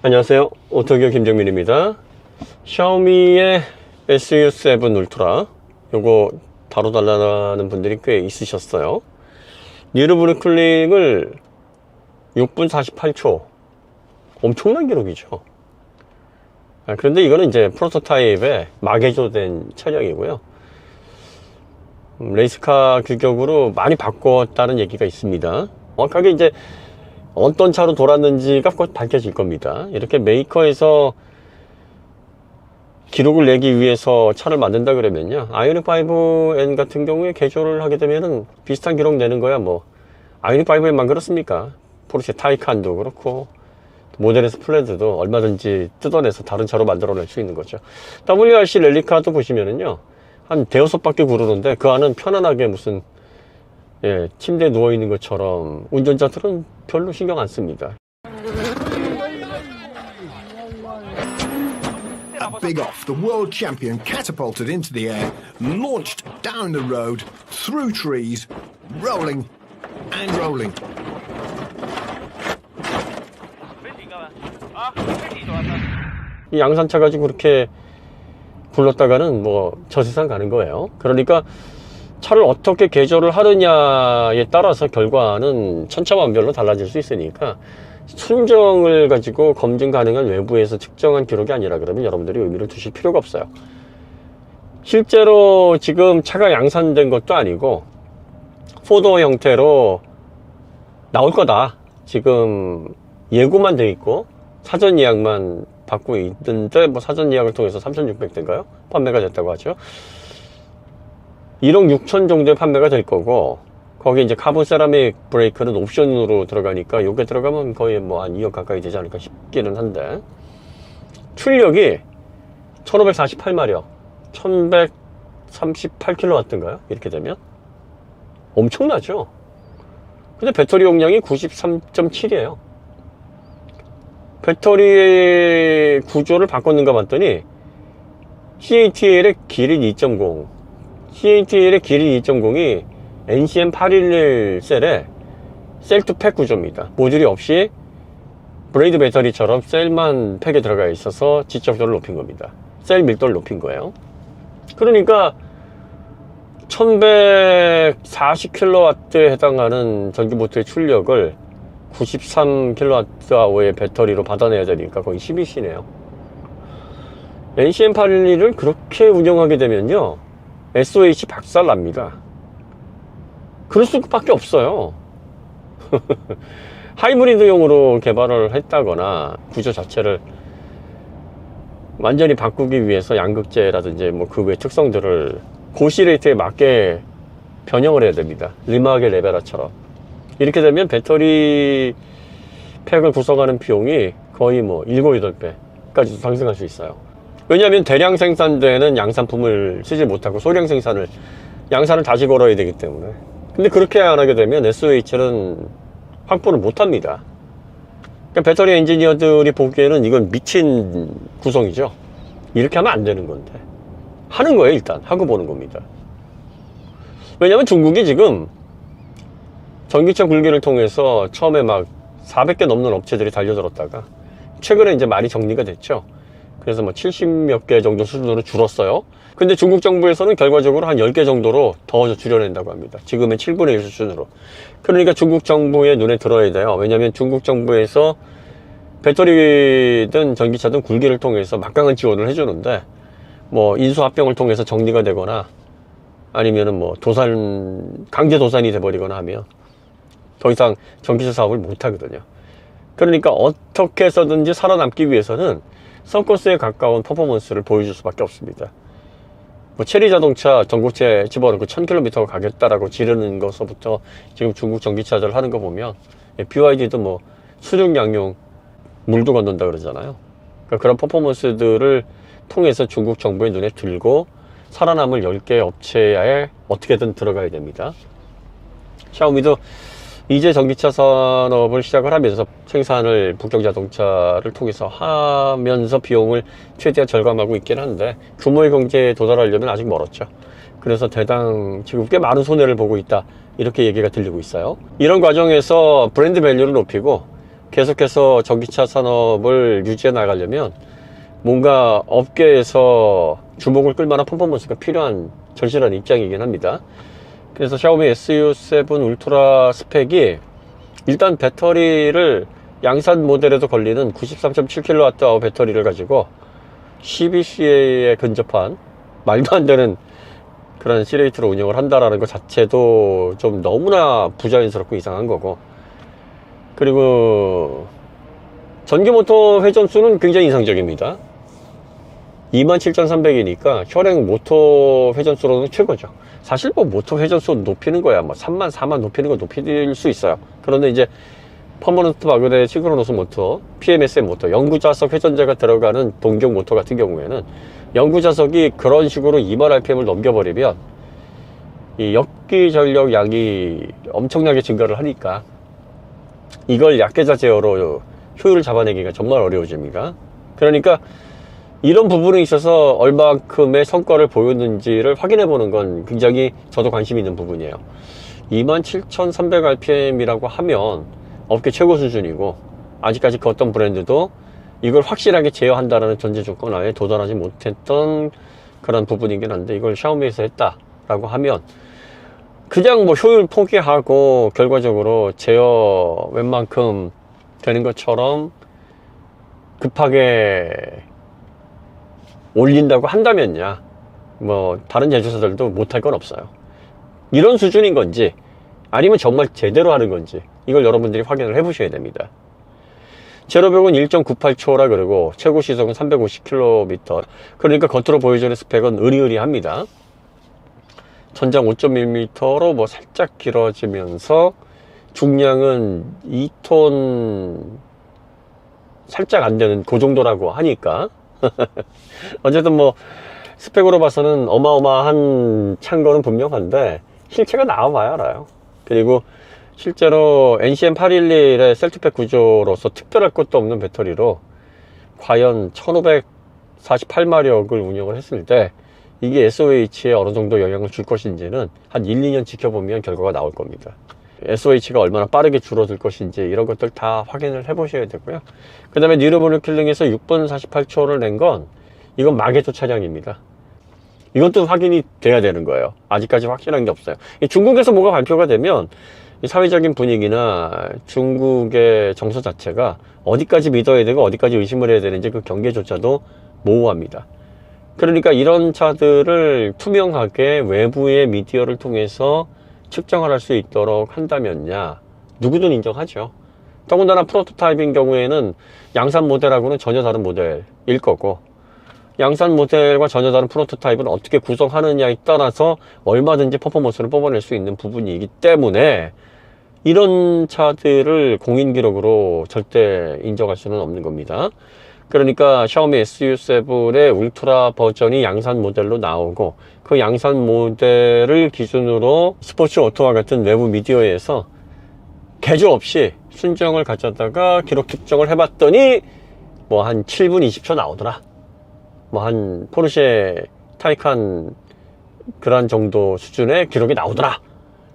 안녕하세요, 오토기어 김정민입니다. 샤오미의 SU7 울트라 요거 다뤄달라는 분들이 꽤 있으셨어요. 니르 브루클링을 6분 48초, 엄청난 기록이죠. 그런데 이거는 이제 프로토타입에 마개조된 차량이고요. 레이스카 규격으로 많이 바꿨다는 얘기가 있습니다. 정확하게 이제 어떤 차로 돌았는지가 곧 밝혀질 겁니다. 이렇게 메이커에서 기록을 내기 위해서 차를 만든다 그러면요, 아이오닉 5N 같은 경우에 개조를 하게 되면은 비슷한 기록 내는 거야. 뭐 아이오닉 5N만 그렇습니까? 포르쉐 타이칸도 그렇고 모델 S 플레드도 얼마든지 뜯어내서 다른 차로 만들어낼 수 있는 거죠. WRC 랠리카도 보시면은요, 한 대여섯 바퀴 구르는데 그 안은 편안하게 무슨 침대에 누워있는 것처럼 운전자들은 별로 신경 안 씁니다. A big off, the world champion catapulted into the air, launched down the road, through trees, rolling and rolling. 이 양산차 가지고 그렇게 굴렀다가는 뭐 저 세상 가는 거예요. 그러니까 차를 어떻게 개조를 하느냐에 따라서 결과는 천차만별로 달라질 수 있으니까 순정을 가지고 검증 가능한 외부에서 측정한 기록이 아니라 그러면 여러분들이 의미를 두실 필요가 없어요. 실제로 지금 차가 양산된 것도 아니고 포도 형태로 나올 거다, 지금 예고만 돼 있고 사전 예약만 받고 있는데, 뭐 사전 예약을 통해서 3,600대인가요? 판매가 됐다고 하죠. 1억 6천 정도의 판매가 될 거고, 거기 이제 카본 세라믹 브레이크는 옵션으로 들어가니까 요게 들어가면 거의 뭐 한 2억 가까이 되지 않을까 싶기는 한데, 출력이 1548마력 1138kW인가요? 이렇게 되면 엄청나죠. 근데 배터리 용량이 93.7이에요 배터리 구조를 바꿨는가 봤더니 CATL의 기린 2.0, CATL의 기린 2.0이 NCM811 셀의 셀2팩 구조입니다. 모듈이 없이 브레이드 배터리처럼 셀만 팩에 들어가 있어서 지적도를 높인 겁니다. 셀 밀도를 높인 거예요. 그러니까 1140kW에 해당하는 전기모터의 출력을 93kWh의 배터리로 받아내야 되니까 거의 12C네요. NCM811을 그렇게 운영하게 되면요, SOH 박살납니다. 그럴 수밖에 없어요. 하이브리드용으로 개발을 했다거나 구조 자체를 완전히 바꾸기 위해서 양극재라든지 뭐 그 외 특성들을 고시 레이트에 맞게 변형을 해야 됩니다. 리마하게 레베라처럼. 이렇게 되면 배터리 팩을 구성하는 비용이 거의 뭐 7, 8배까지도 상승할 수 있어요. 왜냐하면 대량 생산되는 양산품을 쓰지 못하고 소량 양산을 다시 걸어야 되기 때문에. 근데 그렇게 안 하게 되면 SOH는 확보를 못 합니다. 그러니까 배터리 엔지니어들이 보기에는 이건 미친 구성이죠. 이렇게 하면 안 되는 건데 하는 거예요. 일단 하고 보는 겁니다. 왜냐하면 중국이 지금 전기차 굴기를 통해서 처음에 막 400개 넘는 업체들이 달려들었다가 최근에 이제 많이 정리가 됐죠. 그래서 뭐 70몇 개 정도 수준으로 줄었어요. 근데 중국 정부에서는 결과적으로 한 10개 정도로 더 줄여낸다고 합니다. 지금의 7분의 1 수준으로. 그러니까 중국 정부의 눈에 들어야 돼요. 왜냐하면 중국 정부에서 배터리든 전기차든 굴기를 통해서 막강한 지원을 해주는데, 뭐 인수합병을 통해서 정리가 되거나 아니면은 뭐 강제 도산이 돼버리거나 하면 더 이상 전기차 사업을 못 하거든요. 그러니까 어떻게 해서든지 살아남기 위해서는 서커스에 가까운 퍼포먼스를 보여줄 수밖에 없습니다. 뭐 체리 자동차 전고체 집어넣고 1000km 가겠다라고 지르는 것서부터 지금 중국 전기차들 하는 거 보면, BYD도 뭐 수륙 양용 물도 건넌다 그러잖아요. 그러니까 그런 퍼포먼스들을 통해서 중국 정부의 눈에 들고 살아남을 10개 업체에 어떻게든 들어가야 됩니다. 샤오미도 이제 전기차 산업을 시작을 하면서 생산을 북경 자동차를 통해서 하면서 비용을 최대한 절감하고 있긴 한데 규모의 경제에 도달하려면 아직 멀었죠. 그래서 대당 지금 꽤 많은 손해를 보고 있다, 이렇게 얘기가 들리고 있어요. 이런 과정에서 브랜드 밸류를 높이고 계속해서 전기차 산업을 유지해 나가려면 뭔가 업계에서 주목을 끌만한 퍼포먼스가 필요한 절실한 입장이긴 합니다. 그래서 샤오미 SU7 울트라 스펙이 일단 배터리를 양산 모델에도 걸리는 93.7kWh 배터리를 가지고 12CA에 근접한 말도 안 되는 그런 C레이트로 운영을 한다라는 것 자체도 좀 너무나 부자연스럽고 이상한 거고, 그리고 전기모터 회전수는 굉장히 이상적입니다. 27,300이니까 혈행 모터 회전수로는 최고죠. 사실 뭐 모터 회전수 높이는 거야 뭐 3만 4만 높이는 거 높일 수 있어요. 그런데 이제 퍼머넌트 마그넷 시크로노스 모터, PMSM 모터, 영구자석 회전제가 들어가는 동경 모터 같은 경우에는 영구자석이 그런 식으로 2만 RPM을 넘겨버리면 이 역기 전력 양이 엄청나게 증가를 하니까 이걸 약계자 제어로 효율을 잡아내기가 정말 어려워집니다. 그러니까 이런 부분에 있어서 얼마큼의 성과를 보였는지를 확인해 보는 건 굉장히 저도 관심 있는 부분이에요. 27,300rpm이라고 하면 업계 최고 수준이고, 아직까지 그 어떤 브랜드도 이걸 확실하게 제어한다는 전제 조건 하에 도달하지 못했던 그런 부분이긴 한데, 이걸 샤오미에서 했다라고 하면 그냥 뭐 효율 포기하고 결과적으로 제어 웬만큼 되는 것처럼 급하게 올린다고 한다면야 뭐 다른 제조사들도 못할 건 없어요. 이런 수준인 건지 아니면 정말 제대로 하는 건지 이걸 여러분들이 확인을 해 보셔야 됩니다. 제로백은 1.98초라 그러고 최고 시속은 350km, 그러니까 겉으로 보여주는 스펙은 으리으리합니다. 전장 5.1m로 뭐 살짝 길어지면서 중량은 2톤 살짝 안 되는 그 정도라고 하니까 어쨌든 뭐 스펙으로 봐서는 어마어마한 찬 거는 분명한데 실체가 나와봐야 알아요. 그리고 실제로 NCM811의 셀트팩 구조로서 특별할 것도 없는 배터리로 과연 1548마력을 운영을 했을 때 이게 SOH에 어느 정도 영향을 줄 것인지는 한 1, 2년 지켜보면 결과가 나올 겁니다. SOH가 얼마나 빠르게 줄어들 것인지 이런 것들 다 확인을 해 보셔야 되고요. 그 다음에 뉴로브루킬링에서 6분 48초를 낸 건 이건 마개조 차량입니다. 이것도 확인이 돼야 되는 거예요. 아직까지 확실한 게 없어요. 중국에서 뭐가 발표가 되면 이 사회적인 분위기나 중국의 정서 자체가 어디까지 믿어야 되고 어디까지 의심을 해야 되는지 그 경계조차도 모호합니다. 그러니까 이런 차들을 투명하게 외부의 미디어를 통해서 측정을 할 수 있도록 한다면야 누구든 인정하죠. 더군다나 프로토타입인 경우에는 양산 모델하고는 전혀 다른 모델일 거고, 양산 모델과 전혀 다른 프로토타입은 어떻게 구성하느냐에 따라서 얼마든지 퍼포먼스를 뽑아낼 수 있는 부분이기 때문에 이런 차들을 공인 기록으로 절대 인정할 수는 없는 겁니다. 그러니까 샤오미 SU7의 울트라 버전이 양산 모델로 나오고, 그 양산 모델을 기준으로 스포츠 오토와 같은 외부 미디어에서 개조 없이 순정을 가져다가 기록 측정을 해봤더니 뭐 한 7분 20초 나오더라, 뭐 한 포르쉐 타이칸 그런 정도 수준의 기록이 나오더라.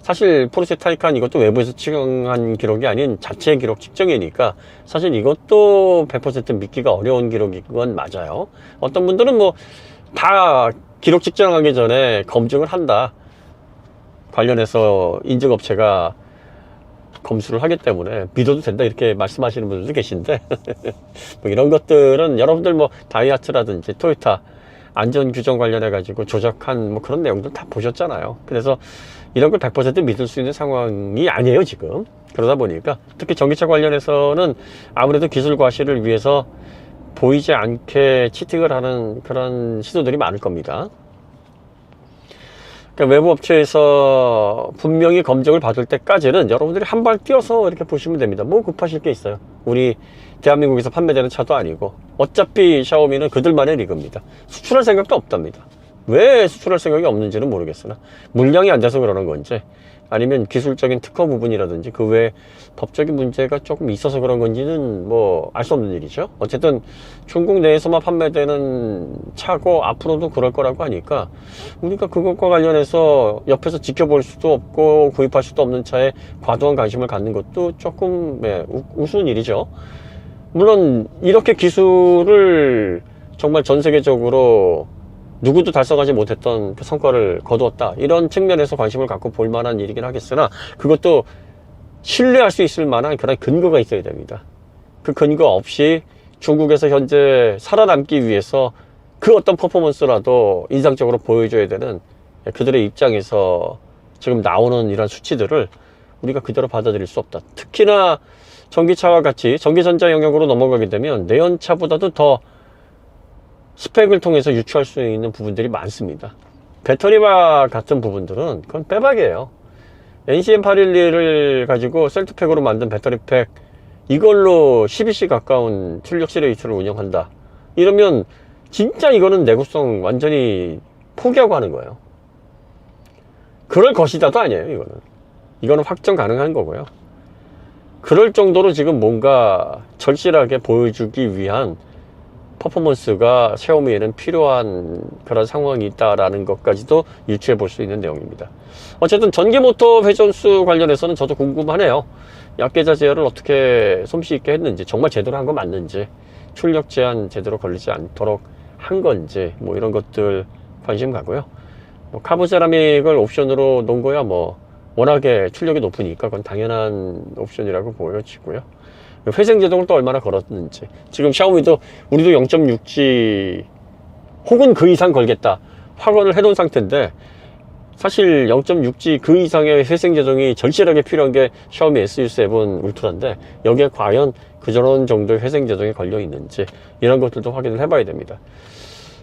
사실 포르쉐 타이칸 이것도 외부에서 측정한 기록이 아닌 자체 기록 측정이니까 사실 이것도 100% 믿기가 어려운 기록인 건 맞아요. 어떤 분들은 뭐 다 기록 측정하기 전에 검증을 한다, 관련해서 인증업체가 검수를 하기 때문에 믿어도 된다 이렇게 말씀하시는 분들도 계신데 뭐 이런 것들은 여러분들 뭐 다이하트라든지 토요타 안전 규정 관련해 가지고 조작한 뭐 그런 내용들 다 보셨잖아요. 그래서 이런 걸 100% 믿을 수 있는 상황이 아니에요 지금. 그러다 보니까 특히 전기차 관련해서는 아무래도 기술 과실을 위해서 보이지 않게 치팅을 하는 그런 시도들이 많을 겁니다. 그러니까 외부 업체에서 분명히 검증을 받을 때까지는 여러분들이 한 발 뛰어서 이렇게 보시면 됩니다. 뭐 급하실 게 있어요. 우리 대한민국에서 판매되는 차도 아니고, 어차피 샤오미는 그들만의 리그입니다. 수출할 생각도 없답니다. 왜 수출할 생각이 없는지는 모르겠으나 물량이 안 돼서 그러는 건지, 아니면 기술적인 특허 부분이라든지 그 외에 법적인 문제가 조금 있어서 그런 건지는 뭐 알 수 없는 일이죠. 어쨌든 중국 내에서만 판매되는 차고 앞으로도 그럴 거라고 하니까 우리가 그것과 관련해서 옆에서 지켜볼 수도 없고 구입할 수도 없는 차에 과도한 관심을 갖는 것도 조금 우스운 일이죠. 물론 이렇게 기술을 정말 전 세계적으로 누구도 달성하지 못했던 그 성과를 거두었다, 이런 측면에서 관심을 갖고 볼 만한 일이긴 하겠으나 그것도 신뢰할 수 있을 만한 그런 근거가 있어야 됩니다. 그 근거 없이 중국에서 현재 살아남기 위해서 그 어떤 퍼포먼스라도 인상적으로 보여줘야 되는 그들의 입장에서 지금 나오는 이런 수치들을 우리가 그대로 받아들일 수 없다. 특히나 전기차와 같이 전기전자 영역으로 넘어가게 되면 내연차보다도 더 스펙을 통해서 유추할 수 있는 부분들이 많습니다. 배터리와 같은 부분들은 그건 빼박이에요. NCM811을 가지고 셀트팩으로 만든 배터리팩, 이걸로 12C 가까운 출력시 레이트를 운영한다 이러면 진짜 이거는 내구성 완전히 포기하고 하는 거예요. 그럴 것이다도 아니에요. 이거는 확정 가능한 거고요. 그럴 정도로 지금 뭔가 절실하게 보여주기 위한 퍼포먼스가 샤오미에는 필요한 그런 상황이 있다라는 것까지도 유추해 볼 수 있는 내용입니다. 어쨌든 전기모터 회전수 관련해서는 저도 궁금하네요. 약계자 제어를 어떻게 솜씨 있게 했는지, 정말 제대로 한 거 맞는지, 출력 제한 제대로 걸리지 않도록 한 건지, 뭐 이런 것들 관심 가고요. 뭐 카본 세라믹을 옵션으로 놓은 거야 뭐 워낙에 출력이 높으니까 그건 당연한 옵션이라고 보여지고요. 회생 제동을 또 얼마나 걸었는지, 지금 샤오미도 우리도 0.6G 혹은 그 이상 걸겠다 확언을 해놓은 상태인데, 사실 0.6G 그 이상의 회생 제동이 절실하게 필요한 게 샤오미 SU7 울트라인데, 여기에 과연 그저런 정도의 회생 제동이 걸려 있는지 이런 것들도 확인을 해봐야 됩니다.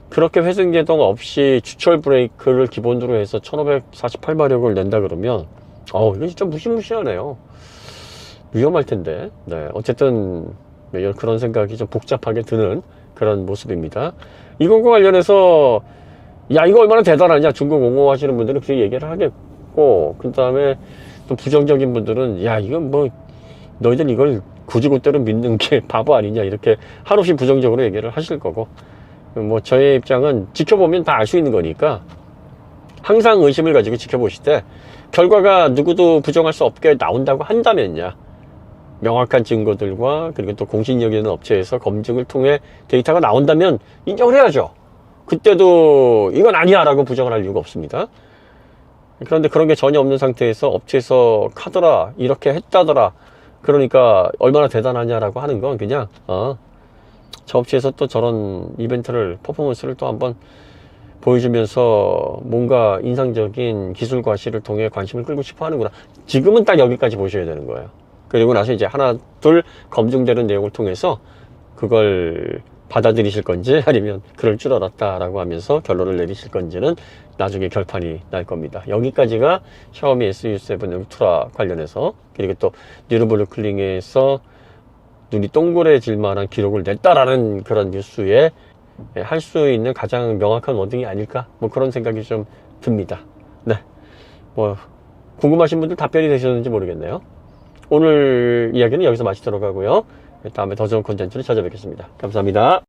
그렇게 회생 제동 없이 주철 브레이크를 기본으로 해서 1548마력을 낸다 그러면 이거 진짜 무시무시하네요. 위험할 텐데. 네, 어쨌든 그런 생각이 좀 복잡하게 드는 그런 모습입니다. 이것과 관련해서 야 이거 얼마나 대단하냐, 중국 옹호하시는 분들은 그렇게 얘기를 하겠고, 그 다음에 또 부정적인 분들은 야 이건 뭐 너희들 이걸 굳이 그대로 믿는 게 바보 아니냐, 이렇게 한없이 부정적으로 얘기를 하실 거고, 뭐 저의 입장은 지켜보면 다 알 수 있는 거니까 항상 의심을 가지고 지켜보시되, 결과가 누구도 부정할 수 없게 나온다고 한다면야 명확한 증거들과 그리고 또 공신력 있는 업체에서 검증을 통해 데이터가 나온다면 인정을 해야죠. 그때도 이건 아니야 라고 부정을 할 이유가 없습니다. 그런데 그런 게 전혀 없는 상태에서 업체에서 카더라 이렇게 했다더라 그러니까 얼마나 대단하냐라고 하는 건 그냥 저 업체에서 또 저런 이벤트를, 퍼포먼스를 또 한번 보여주면서 뭔가 인상적인 기술 과시를 통해 관심을 끌고 싶어 하는구나, 지금은 딱 여기까지 보셔야 되는 거예요. 그리고 나서 이제 하나 둘 검증되는 내용을 통해서 그걸 받아들이실 건지 아니면 그럴 줄 알았다 라고 하면서 결론을 내리실 건지는 나중에 결판이 날 겁니다. 여기까지가 샤오미 SU7 울트라 관련해서, 그리고 또 뉴르부르클링에서 눈이 동그래질 만한 기록을 냈다라는 그런 뉴스에 할 수 있는 가장 명확한 워딩이 아닐까, 뭐 그런 생각이 좀 듭니다. 네, 뭐 궁금하신 분들 답변이 되셨는지 모르겠네요. 오늘 이야기는 여기서 마치도록 하고요. 다음에 더 좋은 콘텐츠로 찾아뵙겠습니다. 감사합니다.